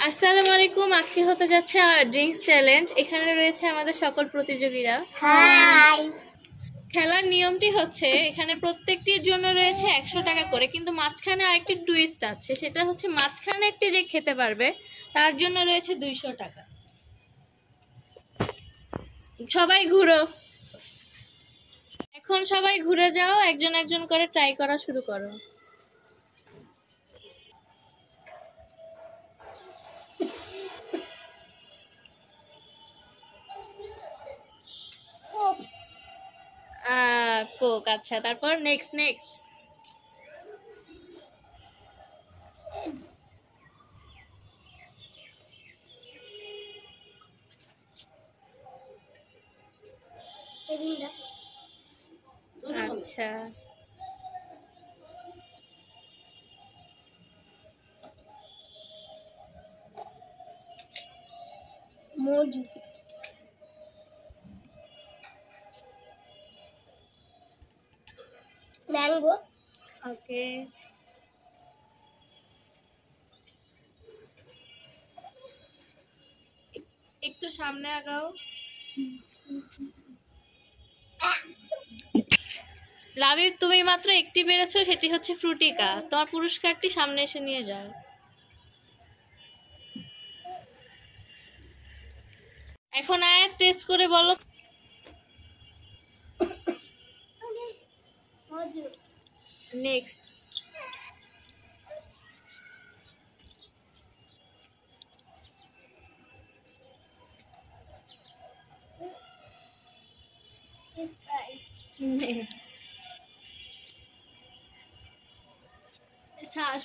আসসালামু আলাইকুম। আজকে হতে যাচ্ছে ড্রিঙ্কস চ্যালেঞ্জ। এখানে রয়েছে আমাদের সকল প্রতিযোগীরা। হাই। খেলার নিয়মটি হচ্ছে এখানে প্রত্যেকটির জন্য রয়েছে 100 টাকা করে, কিন্তু মাঝখানে আরেকটি টুইস্ট আছে। সেটা হচ্ছে মাঝখানেরটি যে খেতে পারবে তার জন্য রয়েছে 200 টাকা। সবাই ঘুরো, এখন সবাই ঘুরে যাও, একজন একজন করে ট্রাই করা শুরু করো। কোক। আচ্ছা, তারপর নেক্সট নেক্সট। আচ্ছা, মোজু, ম্যাঙ্গো। ওকে, একটু সামনে আগাও। লাবিব, তুমি মাত্র একটি পেরেছো, সেটি হচ্ছে ফ্রুটিকা। তোমার পুরস্কারটি সামনে এসে নিয়ে যাও। এখন আয়াত টেস্ট করে বলো। মোজু। নেক্সট।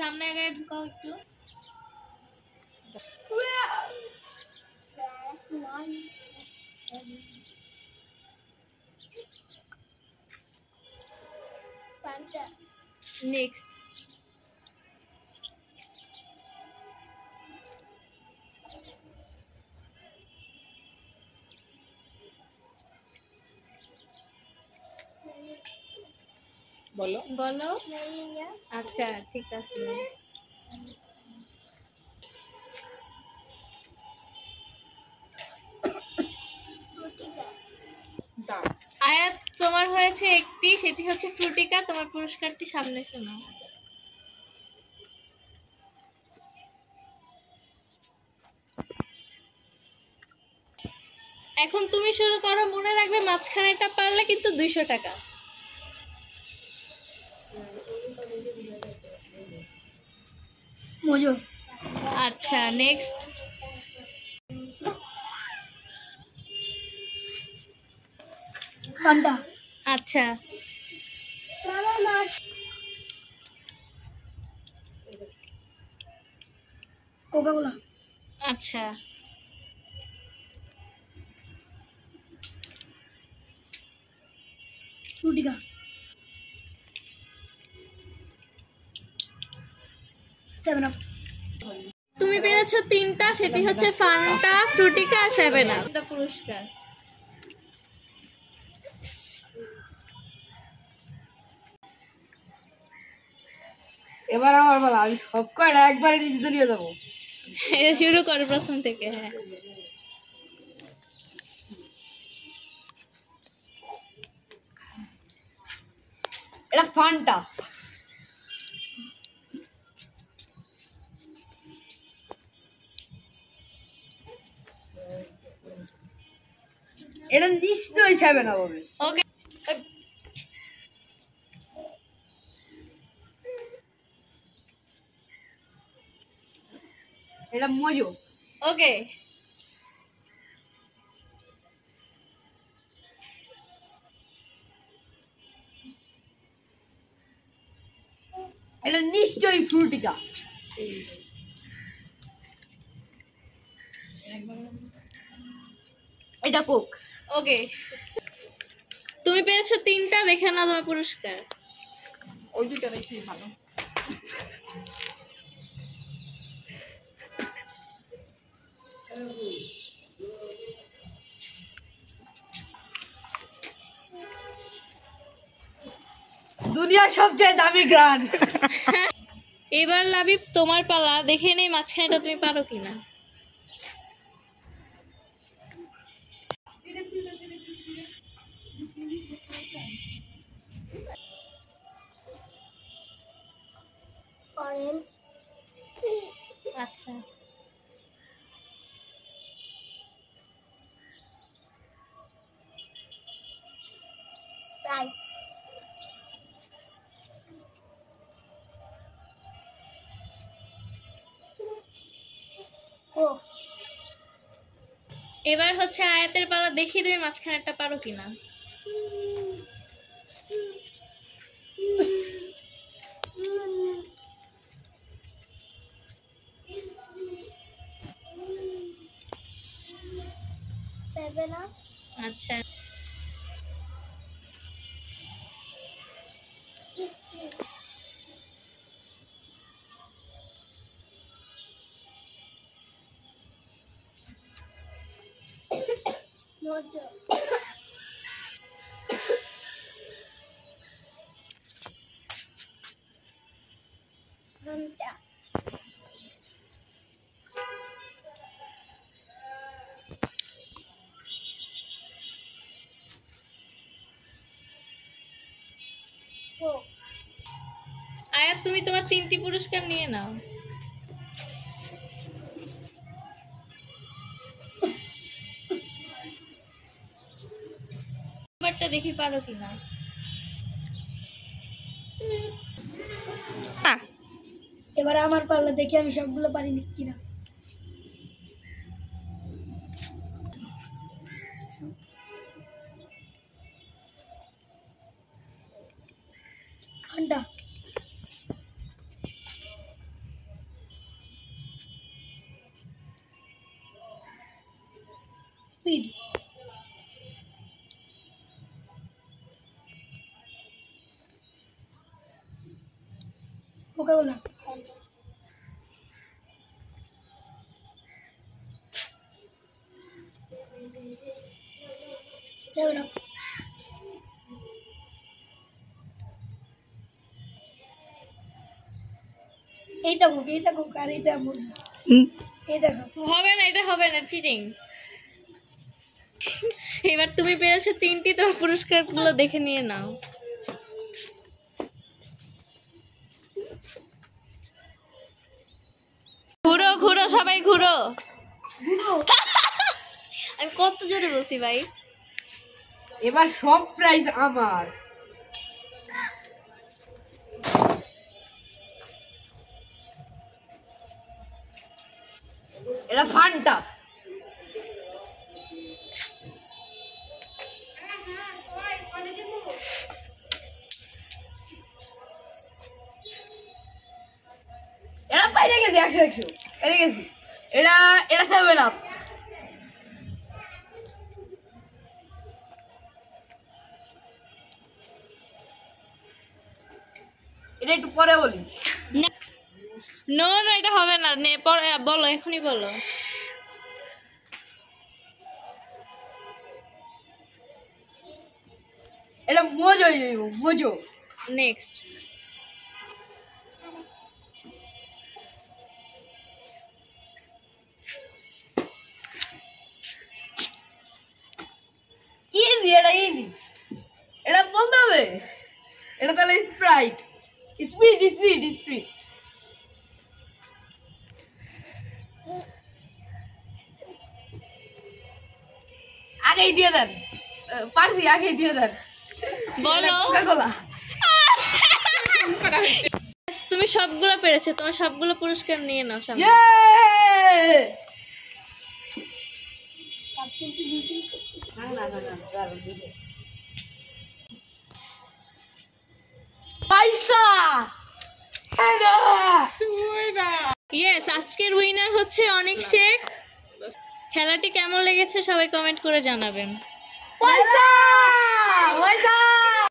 সামনে আগে ঢুকাও একটু। নেক্সট। বলো বলো। আচ্ছা, ঠিক আছে। আয়াত, তোমার হয়েছে একটি, সেটি হচ্ছে ফ্রুটিকা। তোমার পুরস্কারটি সামনে এসে নাও। এখন তুমি শুরু করো। মনে রাখবে মাঝখানেটা পারলে কিন্তু 200 টাকা। মোজু। আচ্ছা, নেক্সট। ফান্টা। আচ্ছা, কোকা কোলা। আচ্ছা, ফ্রুটিকা। 7 আপ। তুমি পেরেছো 3টা, সেটি হচ্ছে ফান্টা, ফ্রুটিকা আর 7 আপ। এটা পুরস্কার। এবার আমার বলা, আমি সব কয়টা একবারে নিজেতে নিয়ে যাবো। এটা শুরু করো প্রথম থেকে। হ্যাঁ, এটা ফান্টা। এটা নিশ্চয়ই 7 আপ হবে। ওকে। এটা মোজো। ওকে, এটা নিশ্চয়ই ফ্রুটিকা। এটা কোক। ওকে, তুমি পেরেছো 3টা। দেখে নাও তোমার পুরস্কার। ওই দুটো রেখে ভালো। দুনিয়ার সবচেয়ে দামি গ্রান। এবার লাবিব তোমার পালা, দেখে নেই মাঝখানেটা তুমি পারো কিনা। অরেঞ্জ, আচ্ছা স্প্রাইট, কোক, এবার হচ্ছে আয়াতের পালা, দেখি তুমি মাঝখানেরটা পারো কিনা। সেভেন আপ, আচ্ছা মোজো, ঘন্টা, কোক, আয়াত তুমি তোমার 3টি পুরস্কার নিয়ে নাও। এবারটা দেখি পারো কিনা। এবার আমার পাল্লা, দেখি আমি সবগুলো পারি কিনা। Fanta, speed, Coca-Cola, seven up, এইটা কোক আর এইটা মোজো, এইটা কোক। হবে না, এটা হবে না, চিটিং। এবার তুমি পেরেছো 3টি, তোমার পুরস্কারগুলো দেখে নিয়ে নাও। ঘুরো ঘুরো, সবাই ঘুরো। আমি কত জোরে বলছি ভাই। এবার সব প্রাইজ আমার। এটা ফান্টা। এটা পাইরে গেছি 100 পেরে গেছি। এটা এটা 7 আপ। এটা একটু পরে বলি। নো নো, এটা হবে না, নে পরে বলো, এখনই বলো। এটা মোজো, মোজো। নেক্সট। ইজি, এটা ইজি। এটা বলতে হবে। এটা তাহলে স্প্রাইট। Speed speed speed. আগেই দিয়ে দেন, পারছি, আগেই দিয়ে দেন। বলো। কোকা-কোলা। তুমি সবগুলো পেরেছো, তোমার সবগুলো পুরস্কার নিয়ে নাও সামনে। ইয়ে! পয়সা। ইয়েস, আজকের উইনার হচ্ছে অনেক শেখ। খেলাটি কেমন লেগেছে সবাই কমেন্ট করে জানাবেন। পয়সা পয়সা।